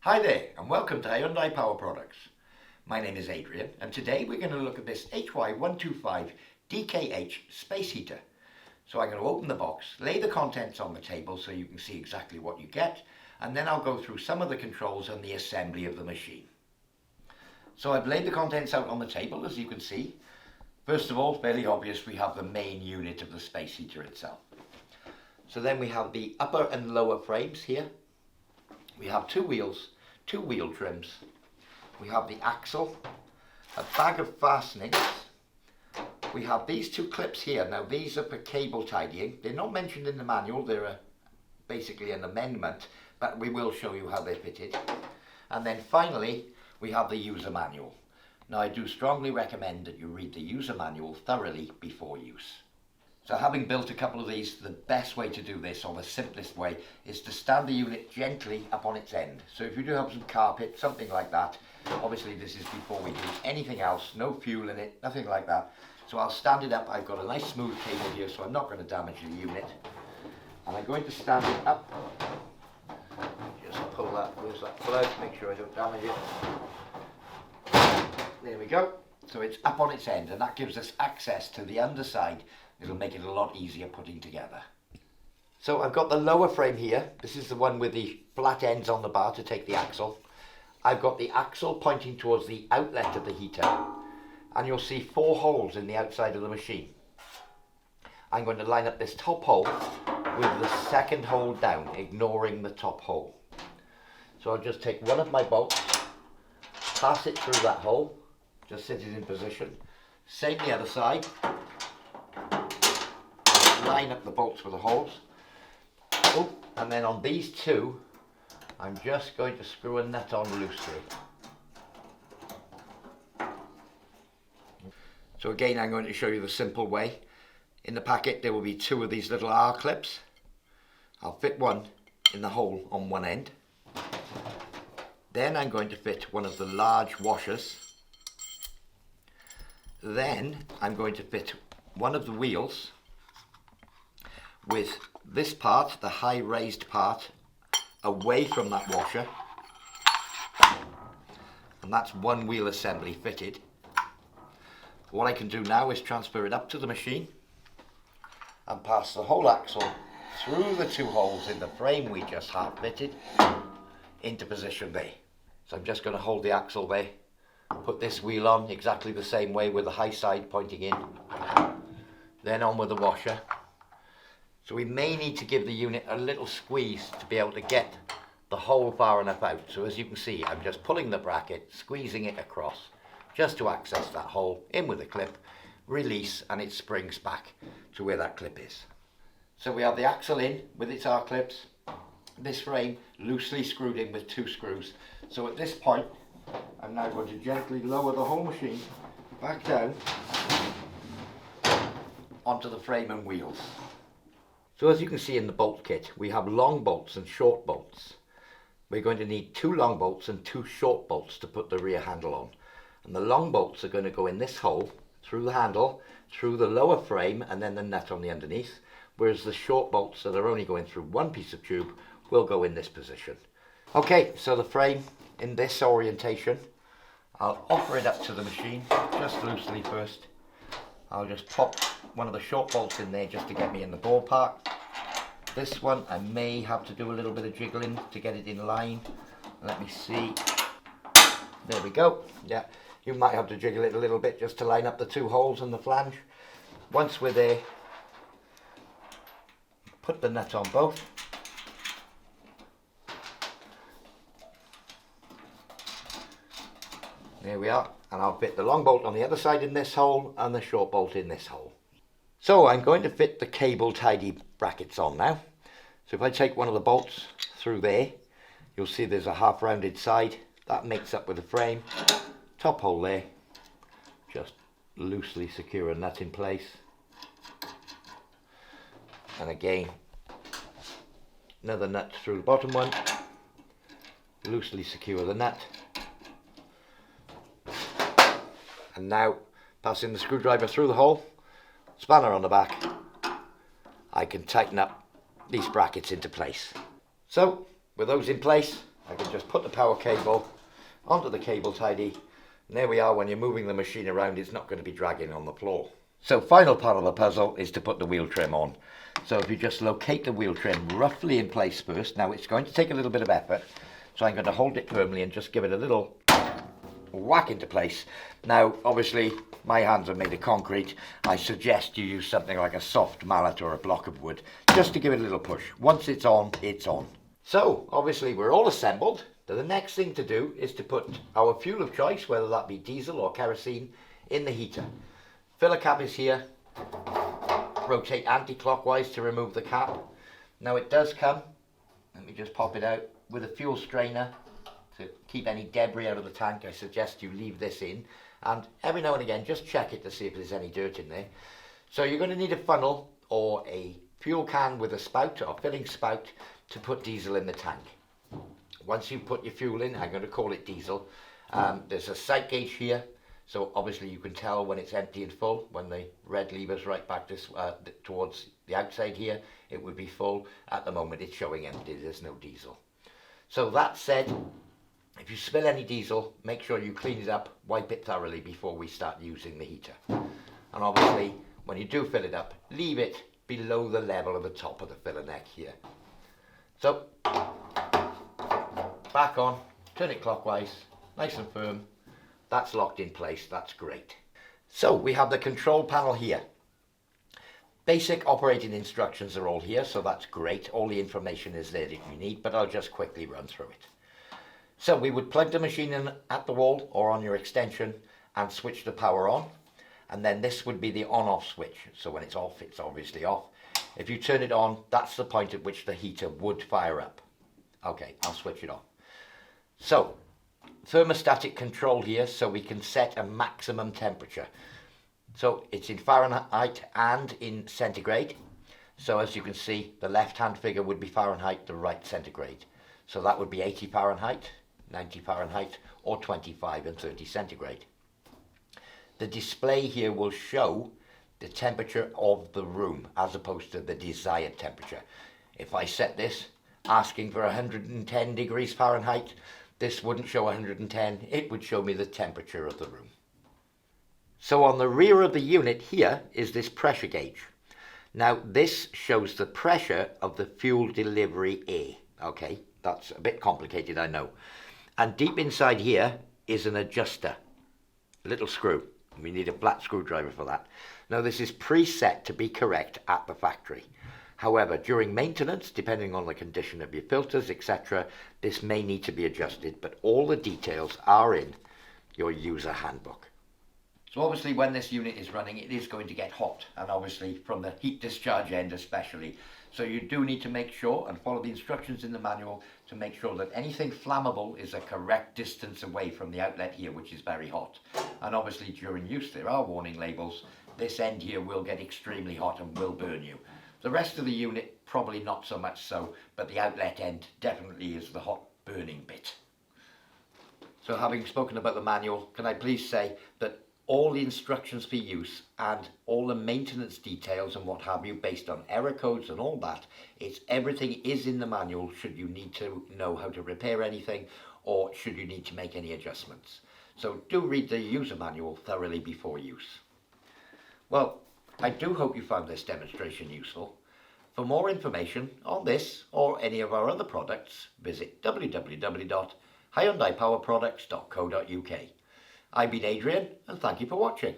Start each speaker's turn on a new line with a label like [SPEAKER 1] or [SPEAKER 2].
[SPEAKER 1] Hi there and welcome to Hyundai Power Products. My name is Adrian and today we're going to look at this HY125DKH space heater. So I'm going to open the box, lay the contents on the table so you can see exactly what you get, and then I'll go through some of the controls and the assembly of the machine. So I've laid the contents out on the table, as you can see. First of all, fairly obvious, we have the main unit of the space heater itself. So then we have the upper and lower frames here. We have two wheels, two wheel trims. We have the axle, a bag of fastenings. We have these two clips here. Now these are for cable tidying. They're not mentioned in the manual, they're basically an amendment, but we will show you how they're fitted. And then finally, we have the user manual. Now I do strongly recommend that you read the user manual thoroughly before use. So having built a couple of these, the best way to do this, or the simplest way, is to stand the unit gently up on its end. So if you do have some carpet, something like that, obviously this is before we do anything else, no fuel in it, nothing like that. So I'll stand it up. I've got a nice smooth cable here, so I'm not going to damage the unit. And I'm going to stand it up. Just pull that, where's that plug, make sure I don't damage it. There we go. So it's up on its end, and that gives us access to the underside. It'll make it a lot easier putting together. So I've got the lower frame here. This is the one with the flat ends on the bar to take the axle. I've got the axle pointing towards the outlet of the heater, and you'll see 4 holes in the outside of the machine. I'm going to line up this top hole with the second hole down, ignoring the top hole. So I'll just take one of my bolts, pass it through that hole, just sit it in position. Same the other side. Line up the bolts with the holes. Oh, and then on these two, I'm just going to screw a nut on loosely. So again, I'm going to show you the simple way. In the packet there will be 2 of these little R clips. I'll fit one in the hole on one end. Then I'm going to fit one of the large washers. Then I'm going to fit one of the wheels with this part, the high raised part, away from that washer. And that's one wheel assembly fitted. What I can do now is transfer it up to the machine and pass the whole axle through the 2 holes in the frame we just half fitted into position there. So I'm just going to hold the axle there, put this wheel on exactly the same way with the high side pointing in, then on with the washer. So we may need to give the unit a little squeeze to be able to get the hole far enough out. So as you can see, I'm just pulling the bracket, squeezing it across, just to access that hole, in with the clip, release, and it springs back to where that clip is. So we have the axle in with its R clips, this frame loosely screwed in with 2 screws. So at this point, I'm now going to gently lower the whole machine back down onto the frame and wheels. So as you can see in the bolt kit, we have long bolts and short bolts. We're going to need 2 long bolts and 2 short bolts to put the rear handle on. And the long bolts are going to go in this hole, through the handle, through the lower frame, and then the nut on the underneath. Whereas the short bolts that are only going through one piece of tube will go in this position. Okay, so the frame in this orientation, I'll offer it up to the machine, just loosely first. I'll just pop one of the short bolts in there just to get me in the ballpark. This one I may have to do a little bit of jiggling to get it in line. Let me see. There we go. Yeah, you might have to jiggle it a little bit just to line up the 2 holes in the flange. Once we're there, put the nut on both. There we are, and I'll fit the long bolt on the other side in this hole and the short bolt in this hole. So I'm going to fit the cable tidy brackets on now. So if I take one of the bolts through there, you'll see there's a half rounded side. That makes up with the frame. Top hole there. Just loosely secure a nut in place. And again, another nut through the bottom one. Loosely secure the nut. And now, passing the screwdriver through the hole, spanner on the back, I can tighten up these brackets into place. So, with those in place, I can just put the power cable onto the cable tidy, and there we are. When you're moving the machine around, it's not going to be dragging on the floor. So final part of the puzzle is to put the wheel trim on. So if you just locate the wheel trim roughly in place first. Now it's going to take a little bit of effort, so I'm going to hold it firmly and just give it a little whack into place. Now obviously my hands are made of concrete. I suggest you use something like a soft mallet or a block of wood just to give it a little push. Once it's on, it's on. So obviously we're all assembled. The next thing to do is to put our fuel of choice, whether that be diesel or kerosene, in the heater. Filler cap is here. Rotate anti-clockwise to remove the cap. Now it does come, let me just pop it out, with a fuel strainer to keep any debris out of the tank. I suggest you leave this in, and every now and again just check it to see if there's any dirt in there. So you're going to need a funnel or a fuel can with a spout or filling spout to put diesel in the tank. Once you put your fuel in, I'm going to call it diesel, there's a sight gauge here, so obviously you can tell when it's empty and full. When the red lever's right back this towards the outside here, it would be full. At the moment it's showing empty, there's no diesel. So that said, if you spill any diesel, make sure you clean it up, wipe it thoroughly before we start using the heater. And obviously when you do fill it up, leave it below the level of the top of the filler neck here. So back on, turn it clockwise, nice and firm. That's locked in place, that's great. So we have the control panel here. Basic operating instructions are all here, so that's great. All the information is there that you need, but I'll just quickly run through it. So we would plug the machine in at the wall or on your extension and switch the power on. And then this would be the on-off switch. So when it's off, it's obviously off. If you turn it on, that's the point at which the heater would fire up. Okay, I'll switch it on. So, thermostatic control here, so we can set a maximum temperature. So it's in Fahrenheit and in centigrade. So as you can see, the left-hand figure would be Fahrenheit, the right centigrade. So that would be 80 Fahrenheit, 90 Fahrenheit, or 25 and 30 centigrade. The display here will show the temperature of the room as opposed to the desired temperature. If I set this asking for 110 degrees Fahrenheit, this wouldn't show 110, it would show me the temperature of the room. So on the rear of the unit here is this pressure gauge. Now this shows the pressure of the fuel delivery air. Okay, that's a bit complicated, I know. And deep inside here is an adjuster, a little screw. We need a flat screwdriver for that. Now this is preset to be correct at the factory. However, during maintenance, depending on the condition of your filters, etc., this may need to be adjusted, but all the details are in your user handbook. So obviously when this unit is running, it is going to get hot, and obviously from the heat discharge end especially. So you do need to make sure and follow the instructions in the manual to make sure that anything flammable is a correct distance away from the outlet here, which is very hot. And obviously during use there are warning labels. This end here will get extremely hot and will burn you. The rest of the unit probably not so much so, but the outlet end definitely is the hot burning bit. So having spoken about the manual, can I please say that all the instructions for use and all the maintenance details and what have you based on error codes and all that, everything is in the manual should you need to know how to repair anything or should you need to make any adjustments. So do read the user manual thoroughly before use. Well, I do hope you found this demonstration useful. For more information on this or any of our other products, visit www.hyundaipowerproducts.co.uk. I've been Adrian, and thank you for watching.